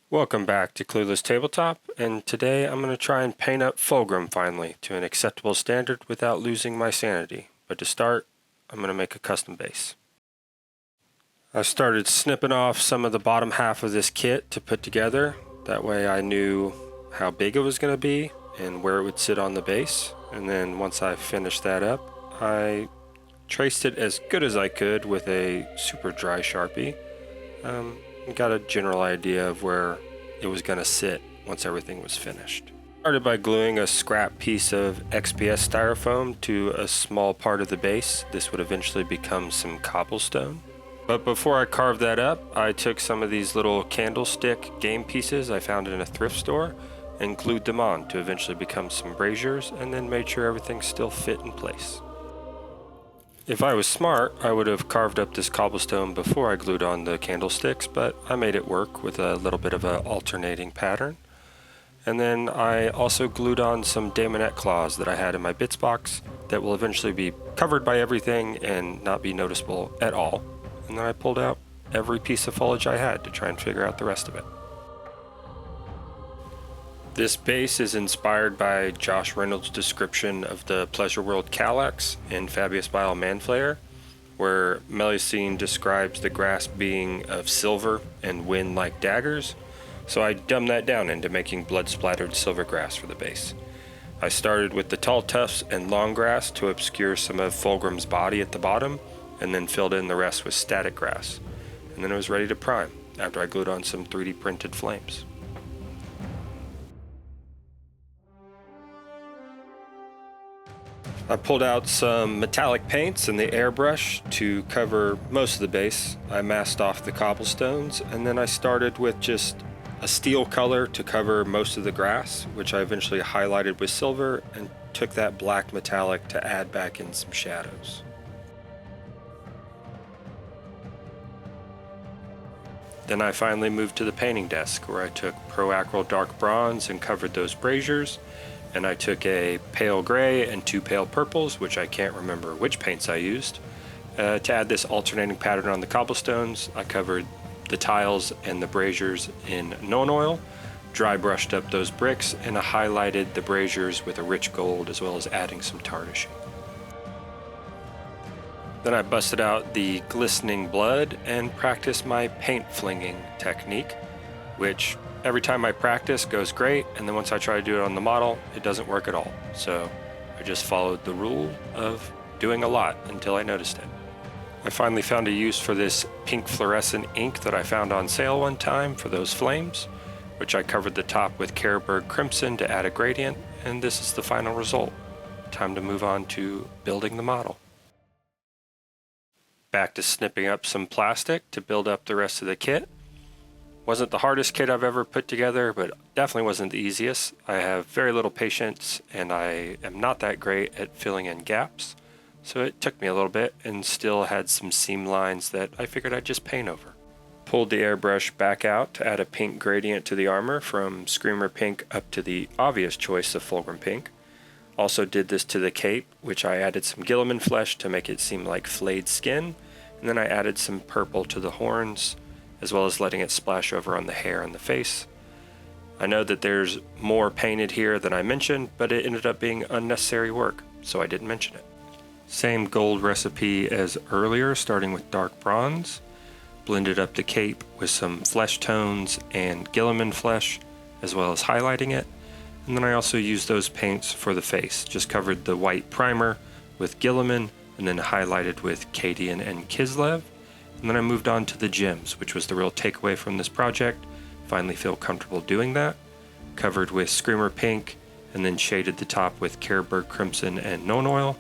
Welcome back to Clueless Tabletop, and today I'm going to try and paint up Fulgrim finally to an acceptable standard without losing my sanity. But to start, I'm going to make a custom base. I started snipping off some of the bottom half of this kit to put together. That way I knew how big it was going to be and where it would sit on the base. And then once I finished that up, I traced it as good as I could with a super dry Sharpie. Got a general idea of where it was going to sit once everything was finished. Started by gluing a scrap piece of XPS styrofoam to a small part of the base. This would eventually become some cobblestone. But before I carved that up, I took some of these little candlestick game pieces I found in a thrift store and glued them on to eventually become some braziers, and then made sure everything still fit in place. If I was smart, I would have carved up this cobblestone before I glued on the candlesticks, but I made it work with a little bit of an alternating pattern. And then I also glued on some daemonette claws that I had in my bits box that will eventually be covered by everything and not be noticeable at all. And then I pulled out every piece of foliage I had to try and figure out the rest of it. This base is inspired by Josh Reynolds' description of the pleasure world Callax in Fabius Bile Manflayer, where Melusine describes the grass being of silver and wind like daggers, so I dumbed that down into making blood-splattered silver grass for the base. I started with the tall tufts and long grass to obscure some of Fulgrim's body at the bottom, and then filled in the rest with static grass. And then it was ready to prime, after I glued on some 3D printed flames. I pulled out some metallic paints and the airbrush to cover most of the base. I masked off the cobblestones, and then I started with just a steel color to cover most of the grass, which I eventually highlighted with silver, and took that black metallic to add back in some shadows. Then I finally moved to the painting desk, where I took Proacryl Dark Bronze and covered those braziers. And I took a pale gray and two pale purples, which I can't remember which paints I used. To add this alternating pattern on the cobblestones, I covered the tiles and the braziers in non oil, dry brushed up those bricks, and I highlighted the braziers with a rich gold, as well as adding some tarnishing. Then I busted out the glistening blood and practiced my paint flinging technique, which every time I practice goes great, and then once I try to do it on the model, it doesn't work at all. So I just followed the rule of doing a lot until I noticed it. I finally found a use for this pink fluorescent ink that I found on sale one time for those flames, which I covered the top with Carroburg Crimson to add a gradient, and this is the final result. Time to move on to building the model. Back to snipping up some plastic to build up the rest of the kit. Wasn't the hardest kit I've ever put together, but definitely wasn't the easiest. I have very little patience, and I am not that great at filling in gaps, so it took me a little bit and still had some seam lines that I figured I'd just paint over. Pulled the airbrush back out to add a pink gradient to the armor from Screamer Pink up to the obvious choice of Fulgrim Pink. Also did this to the cape, which I added some Gilliman flesh to make it seem like flayed skin, and then I added some purple to the horns, as well as letting it splash over on the hair and the face. I know that there's more painted here than I mentioned, but it ended up being unnecessary work, so I didn't mention it. Same gold recipe as earlier, starting with dark bronze. Blended up the cape with some flesh tones and Gilliman flesh, as well as highlighting it. And then I also used those paints for the face. Just covered the white primer with Gilliman, and then highlighted with Cadian and Kislev. And then I moved on to the gems, which was the real takeaway from this project. Finally feel comfortable doing that. Covered with Screamer Pink, and then shaded the top with Carroburg Crimson and non oil.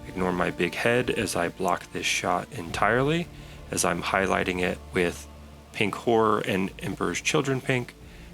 Ignore my big head as I block this shot entirely, as I'm highlighting it with Pink Horror and Emperor's Children Pink.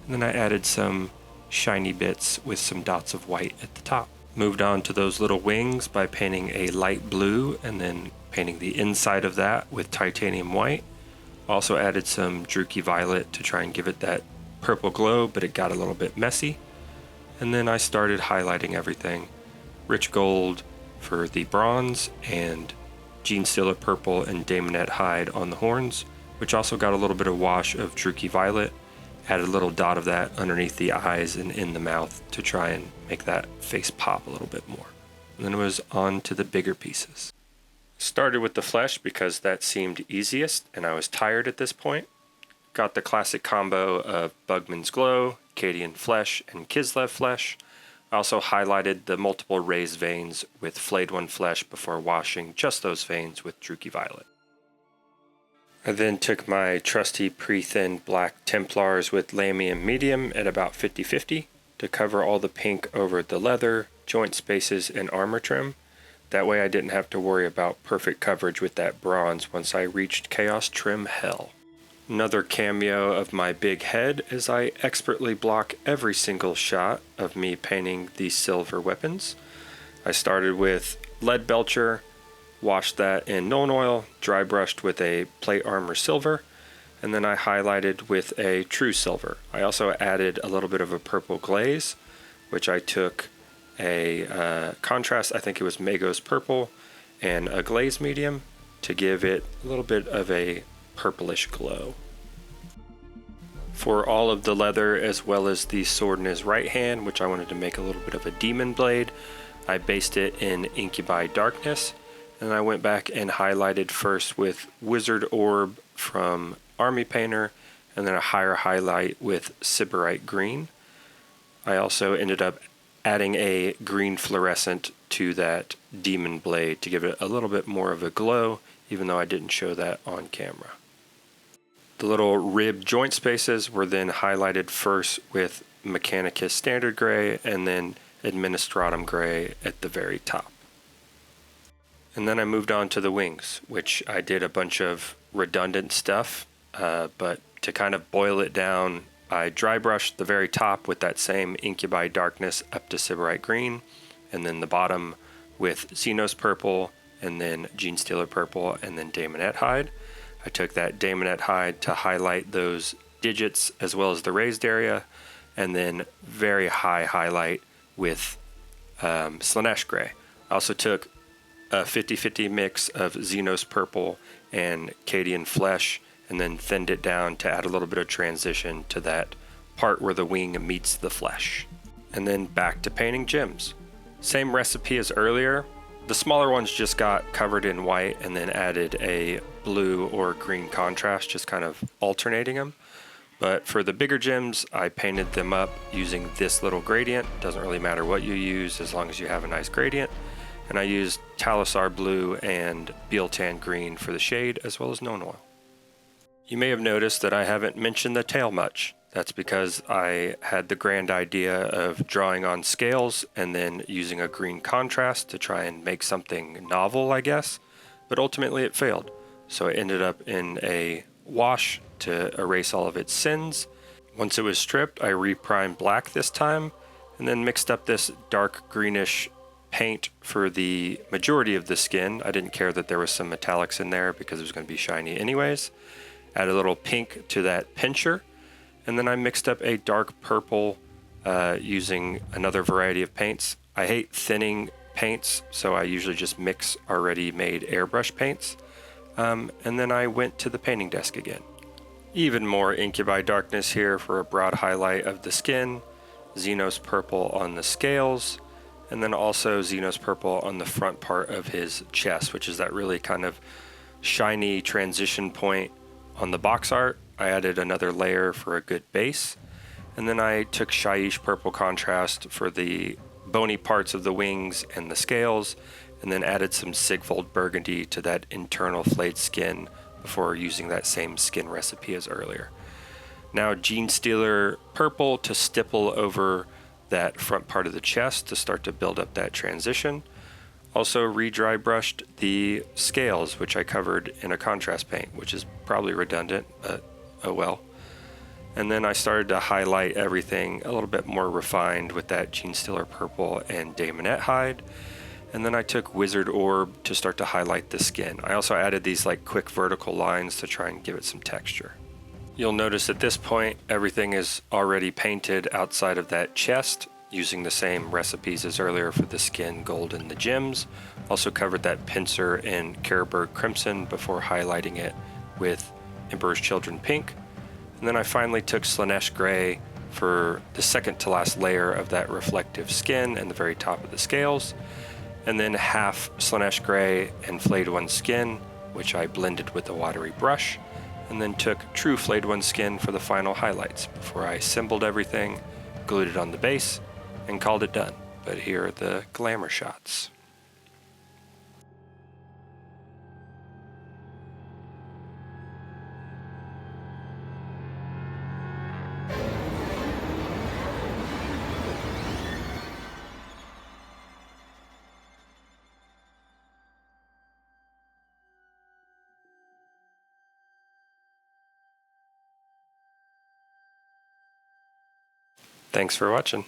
And then I added some shiny bits with some dots of white at the top. Moved on to those little wings by painting a light blue and then painting the inside of that with titanium white. Also added some Druchii Violet to try and give it that purple glow, but it got a little bit messy. And then I started highlighting everything. Rich gold for the bronze, and Gene Stealer purple and Daemonette hide on the horns, which also got a little bit of wash of Druchii Violet. Added a little dot of that underneath the eyes and in the mouth to try and make that face pop a little bit more. And then it was on to the bigger pieces. Started with the flesh because that seemed easiest and I was tired at this point. Got the classic combo of Bugman's Glow, Cadian Flesh, and Kislev Flesh. I also highlighted the multiple raised veins with Flayed One Flesh before washing just those veins with Druchii Violet. I then took my trusty pre-thinned black Templars with Lamium Medium at about 50-50 to cover all the pink over the leather, joint spaces, and armor trim. That way I didn't have to worry about perfect coverage with that bronze once I reached Chaos Trim Hell. Another cameo of my big head as I expertly block every single shot of me painting these silver weapons. I started with Lead Belcher, washed that in Nuln Oil, dry brushed with a Plate Armor Silver, and then I highlighted with a True Silver. I also added a little bit of a purple glaze, which I took a contrast, I think it was Magos Purple, and a glaze medium to give it a little bit of a purplish glow. For all of the leather as well as the sword in his right hand, which I wanted to make a little bit of a demon blade, I based it in Incubi Darkness, and I went back and highlighted first with Wizard Orb from Army Painter, and then a higher highlight with Sybarite Green. I also ended up adding a green fluorescent to that demon blade to give it a little bit more of a glow, even though I didn't show that on camera. The little rib joint spaces were then highlighted first with Mechanicus Standard Gray and then Administratum Gray at the very top. And then I moved on to the wings, which I did a bunch of redundant stuff, but to kind of boil it down, I dry brushed the very top with that same Incubi Darkness up to Sybarite Green, and then the bottom with Xenos Purple, and then Genestealer Purple, and then Daemonette Hide. I took that Daemonette Hide to highlight those digits as well as the raised area, and then very high highlight with Slaanesh Gray. I also took a 50-50 mix of Xenos Purple and Cadian Flesh, and then thinned it down to add a little bit of transition to that part where the wing meets the flesh. And then back to painting gems. Same recipe as earlier. The smaller ones just got covered in white and then added a blue or green contrast, just kind of alternating them. But for the bigger gems, I painted them up using this little gradient. Doesn't really matter what you use as long as you have a nice gradient. And I used Talisar Blue and Bealtan Green for the shade, as well as Nuln Oil. You may have noticed that I haven't mentioned the tail much. That's because I had the grand idea of drawing on scales and then using a green contrast to try and make something novel, I guess. But ultimately it failed. So it ended up in a wash to erase all of its sins. Once it was stripped, I reprimed black this time, and then mixed up this dark greenish paint for the majority of the skin. I didn't care that there was some metallics in there because it was going to be shiny anyways. Add a little pink to that pincher, and then I mixed up a dark purple using another variety of paints. I hate thinning paints, so I usually just mix already made airbrush paints. And then I went to the painting desk again. Even more Incubi Darkness here for a broad highlight of the skin, Xenos Purple on the scales, and then also Xenos Purple on the front part of his chest, which is that really kind of shiny transition point on the box art. I added another layer for a good base, and then I took Shyish Purple contrast for the bony parts of the wings and the scales, and then added some Sigvold Burgundy to that internal flayed skin before using that same skin recipe as earlier. Now Genestealer Purple to stipple over that front part of the chest to start to build up that transition. Also re-dry brushed the scales, which I covered in a contrast paint, which is probably redundant, but oh well. And then I started to highlight everything a little bit more refined with that Genestealer Purple and Daemonette Hide. And then I took Wizard Orb to start to highlight the skin. I also added these like quick vertical lines to try and give it some texture. You'll notice at this point, everything is already painted outside of that chest, using the same recipes as earlier for the skin, gold, and the gems. Also covered that pincer in Carroburg Crimson before highlighting it with Emperor's Children Pink. And then I finally took Slanesh Gray for the second to last layer of that reflective skin and the very top of the scales, and then half Slanesh Gray and Flayed One skin, which I blended with a watery brush, and then took true Flayed One skin for the final highlights before I assembled everything, glued it on the base, and called it done. But here are the glamour shots. Thanks for watching.